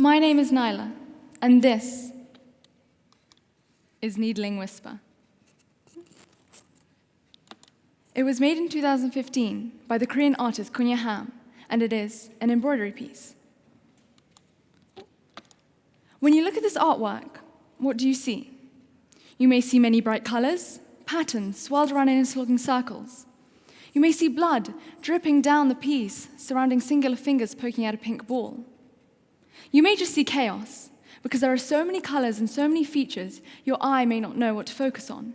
My name is Nyla, and this is Needling Whisper. It was made in 2015 by the Korean artist Kyungah, and it is an embroidery piece. When you look at this artwork, what do you see? You may see many bright colors, patterns swirled around in interlocking circles. You may see blood dripping down the piece, surrounding singular fingers poking out a pink ball. You may just see chaos, because there are so many colors and so many features, your eye may not know what to focus on.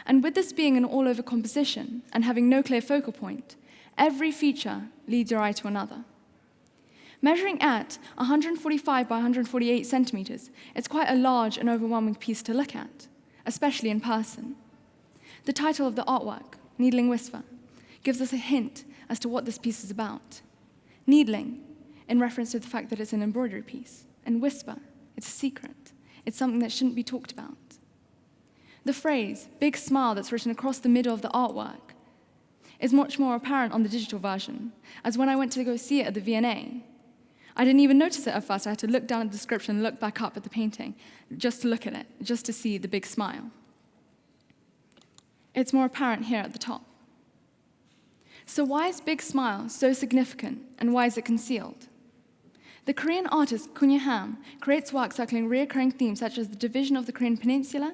And with this being an all-over composition and having no clear focal point, every feature leads your eye to another. Measuring at 145 by 148 centimeters, it's quite a large and overwhelming piece to look at, especially in person. The title of the artwork, Needling Whisper, gives us a hint as to what this piece is about. Needling, in reference to the fact that it's an embroidery piece, and whisper, it's a secret. It's something that shouldn't be talked about. The phrase, big smile, that's written across the middle of the artwork is much more apparent on the digital version, as when I went to go see it at the V&A, I didn't even notice it at first. I had to look down at the description and look back up at the painting just to look at it, just to see the big smile. It's more apparent here at the top. So why is big smile so significant, and why is it concealed? The Korean artist Kyungah creates work circling recurring themes such as the division of the Korean peninsula,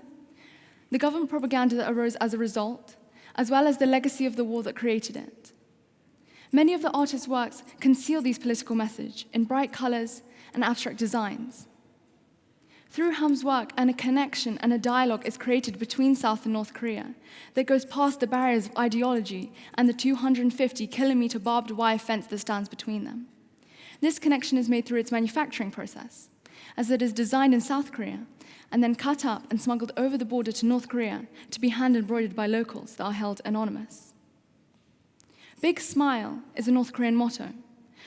the government propaganda that arose as a result, as well as the legacy of the war that created it. Many of the artist's works conceal these political messages in bright colors and abstract designs. Through Ham's work, a connection and a dialogue is created between South and North Korea that goes past the barriers of ideology and the 250-kilometer barbed wire fence that stands between them. This connection is made through its manufacturing process, as it is designed in South Korea and then cut up and smuggled over the border to North Korea to be hand-embroidered by locals that are held anonymous. Big Smile is a North Korean motto,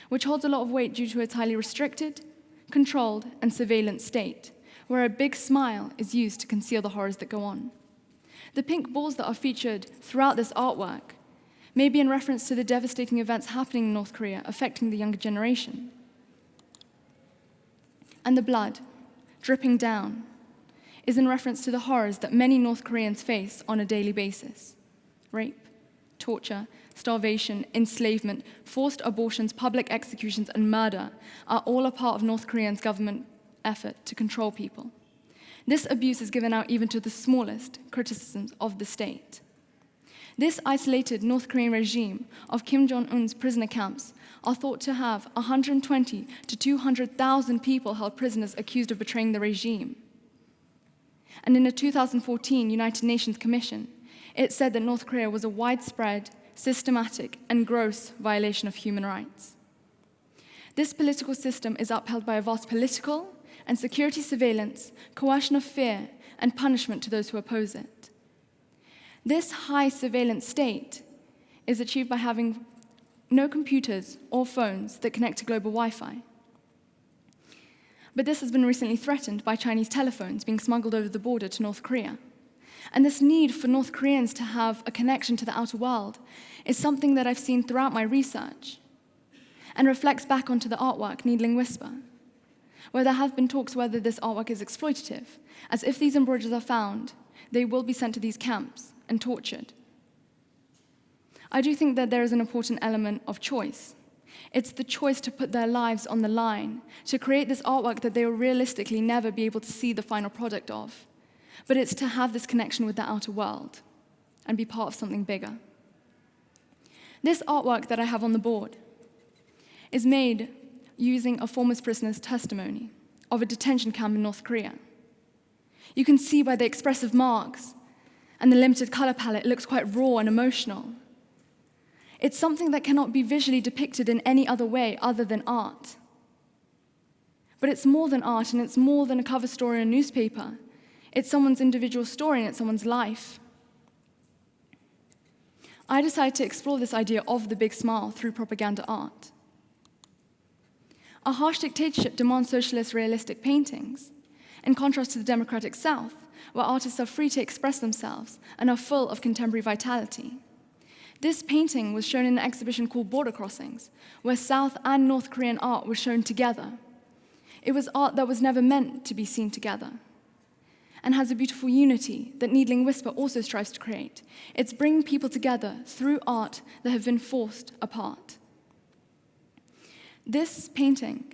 which holds a lot of weight due to its highly restricted, controlled, and surveillance state, where a big smile is used to conceal the horrors that go on. The pink balls that are featured throughout this artwork may be in reference to the devastating events happening in North Korea affecting the younger generation. And the blood dripping down is in reference to the horrors that many North Koreans face on a daily basis. Rape, torture, starvation, enslavement, forced abortions, public executions, and murder are all a part of North Korea's government effort to control people. This abuse is given out even to the smallest criticisms of the state. This isolated North Korean regime of Kim Jong-un's prisoner camps are thought to have 120 to 200,000 people held prisoners accused of betraying the regime. And in a 2014 United Nations Commission, it said that North Korea was a widespread, systematic, and gross violation of human rights. This political system is upheld by a vast political and security surveillance, coercion of fear, and punishment to those who oppose it. This high surveillance state is achieved by having no computers or phones that connect to global Wi-Fi. But this has been recently threatened by Chinese telephones being smuggled over the border to North Korea. And this need for North Koreans to have a connection to the outer world is something that I've seen throughout my research and reflects back onto the artwork, Needling Whisper, where there have been talks whether this artwork is exploitative, as if these embroideries are found, they will be sent to these camps and tortured. I do think that there is an important element of choice. It's the choice to put their lives on the line, to create this artwork that they will realistically never be able to see the final product of. But it's to have this connection with the outer world and be part of something bigger. This artwork that I have on the board is made using a former prisoner's testimony of a detention camp in North Korea. You can see by the expressive marks and the limited color palette, it looks quite raw and emotional. It's something that cannot be visually depicted in any other way other than art. But it's more than art, and it's more than a cover story in a newspaper. It's someone's individual story, and it's someone's life. I decided to explore this idea of the big smile through propaganda art. A harsh dictatorship demands socialist realistic paintings, in contrast to the democratic South, where artists are free to express themselves and are full of contemporary vitality. This painting was shown in an exhibition called Border Crossings, where South and North Korean art was shown together. It was art that was never meant to be seen together, and has a beautiful unity that Needling Whisper also strives to create. It's bringing people together through art that have been forced apart. This painting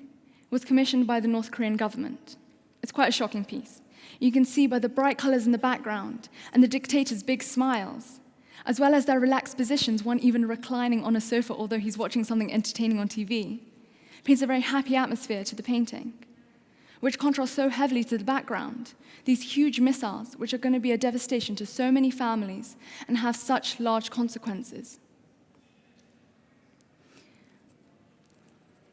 was commissioned by the North Korean government. It's quite a shocking piece. You can see by the bright colors in the background and the dictator's big smiles, as well as their relaxed positions, one even reclining on a sofa although he's watching something entertaining on TV, paints a very happy atmosphere to the painting, which contrasts so heavily to the background, these huge missiles which are going to be a devastation to so many families and have such large consequences.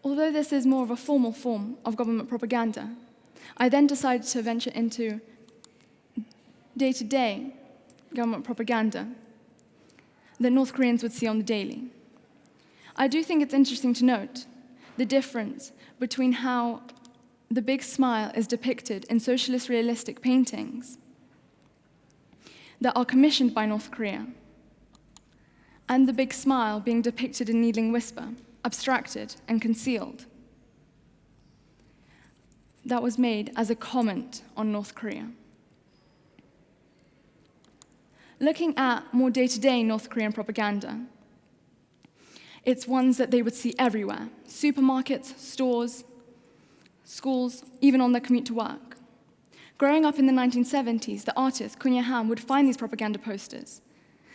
Although this is more of a formal form of government propaganda, I then decided to venture into day-to-day government propaganda that North Koreans would see on the daily. I do think it's interesting to note the difference between how the big smile is depicted in socialist realistic paintings that are commissioned by North Korea, and the big smile being depicted in Needling Whisper, abstracted and concealed. That was made as a comment on North Korea. Looking at more day-to-day North Korean propaganda, it's ones that they would see everywhere: supermarkets, stores, schools, even on their commute to work. Growing up in the 1970s, the artist Kyungah would find these propaganda posters,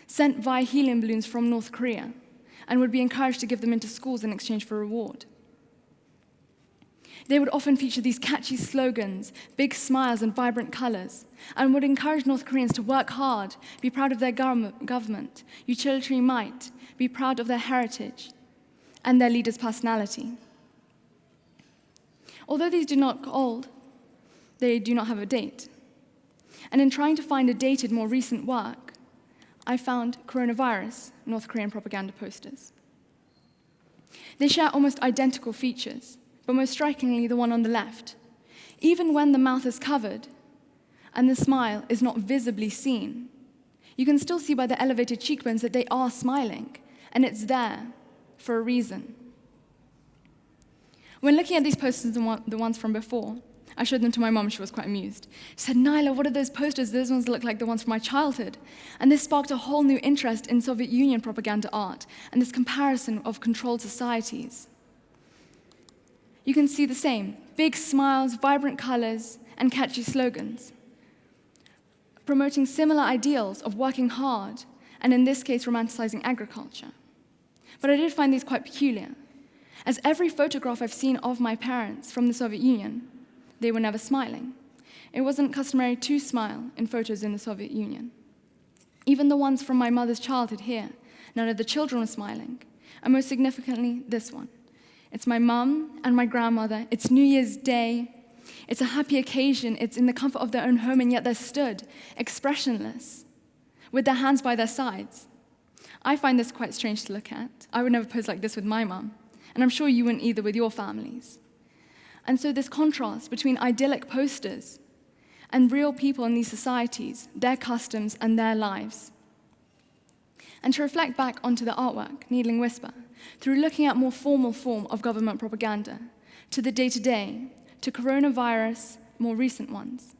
sent via helium balloons from North Korea, and would be encouraged to give them into schools in exchange for reward. They would often feature these catchy slogans, big smiles, and vibrant colors, and would encourage North Koreans to work hard, be proud of their government, utilitarian might, be proud of their heritage, and their leader's personality. Although these do not look old, they do not have a date. And in trying to find a dated, more recent work, I found coronavirus North Korean propaganda posters. They share almost identical features, but most strikingly the one on the left. Even when the mouth is covered and the smile is not visibly seen, you can still see by the elevated cheekbones that they are smiling, and it's there for a reason. When looking at these posters, the ones from before, I showed them to my mum. She was quite amused. She said, "Nyla, what are those posters? Those ones look like the ones from my childhood." And this sparked a whole new interest in Soviet Union propaganda art and this comparison of controlled societies. You can see the same: big smiles, vibrant colors, and catchy slogans, promoting similar ideals of working hard, and in this case, romanticizing agriculture. But I did find these quite peculiar, as every photograph I've seen of my parents from the Soviet Union, they were never smiling. It wasn't customary to smile in photos in the Soviet Union. Even the ones from my mother's childhood here, none of the children were smiling, and most significantly, this one. It's my mum and my grandmother. It's New Year's Day. It's a happy occasion. It's in the comfort of their own home, and yet they're stood, expressionless, with their hands by their sides. I find this quite strange to look at. I would never pose like this with my mum, and I'm sure you wouldn't either with your families. And so this contrast between idyllic posters and real people in these societies, their customs and their lives. And to reflect back onto the artwork, Needling Whisper, through looking at more formal form of government propaganda, to the day-to-day, to coronavirus, more recent ones,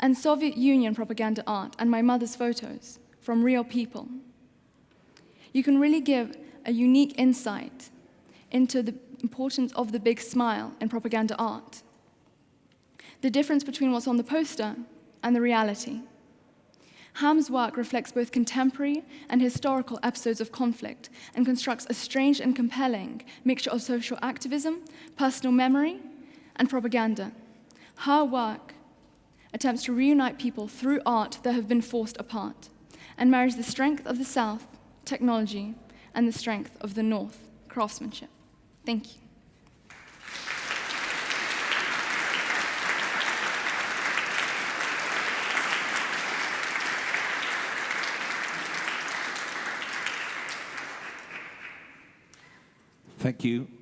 and Soviet Union propaganda art and my mother's photos from real people, you can really give a unique insight into the importance of the big smile in propaganda art, the difference between what's on the poster and the reality. Ham's work reflects both contemporary and historical episodes of conflict and constructs a strange and compelling mixture of social activism, personal memory, and propaganda. Her work attempts to reunite people through art that have been forced apart and marries the strength of the South, technology, and the strength of the North, craftsmanship. Thank you.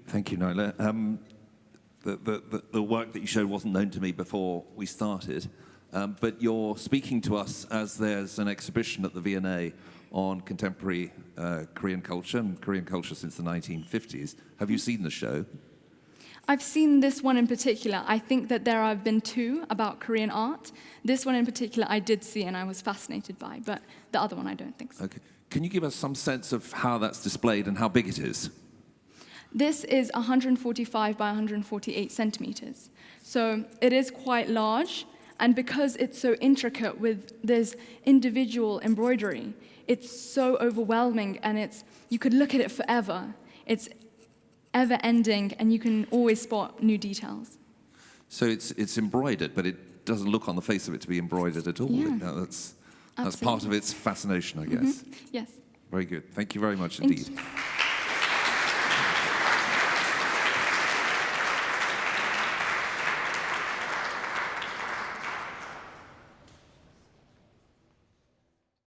Thank you, Nyla. The work that you showed wasn't known to me before we started, but you're speaking to us as there's an exhibition at the V&A on contemporary Korean culture, and Korean culture since the 1950s. Have you seen the show? I've seen this one in particular. I think that there have been two about Korean art. This one in particular I did see and I was fascinated by, but the other one I don't think so. Okay. Can you give us some sense of how that's displayed and how big it is? This is 145 by 148 centimeters. So it is quite large, and because it's so intricate with this individual embroidery, it's so overwhelming, and you could look at it forever. It's ever-ending, and you can always spot new details. So it's embroidered, but it doesn't look on the face of it to be embroidered at all. Yeah. That's part of its fascination, I guess. Yes. Very good. Thank you very much Thank indeed. you.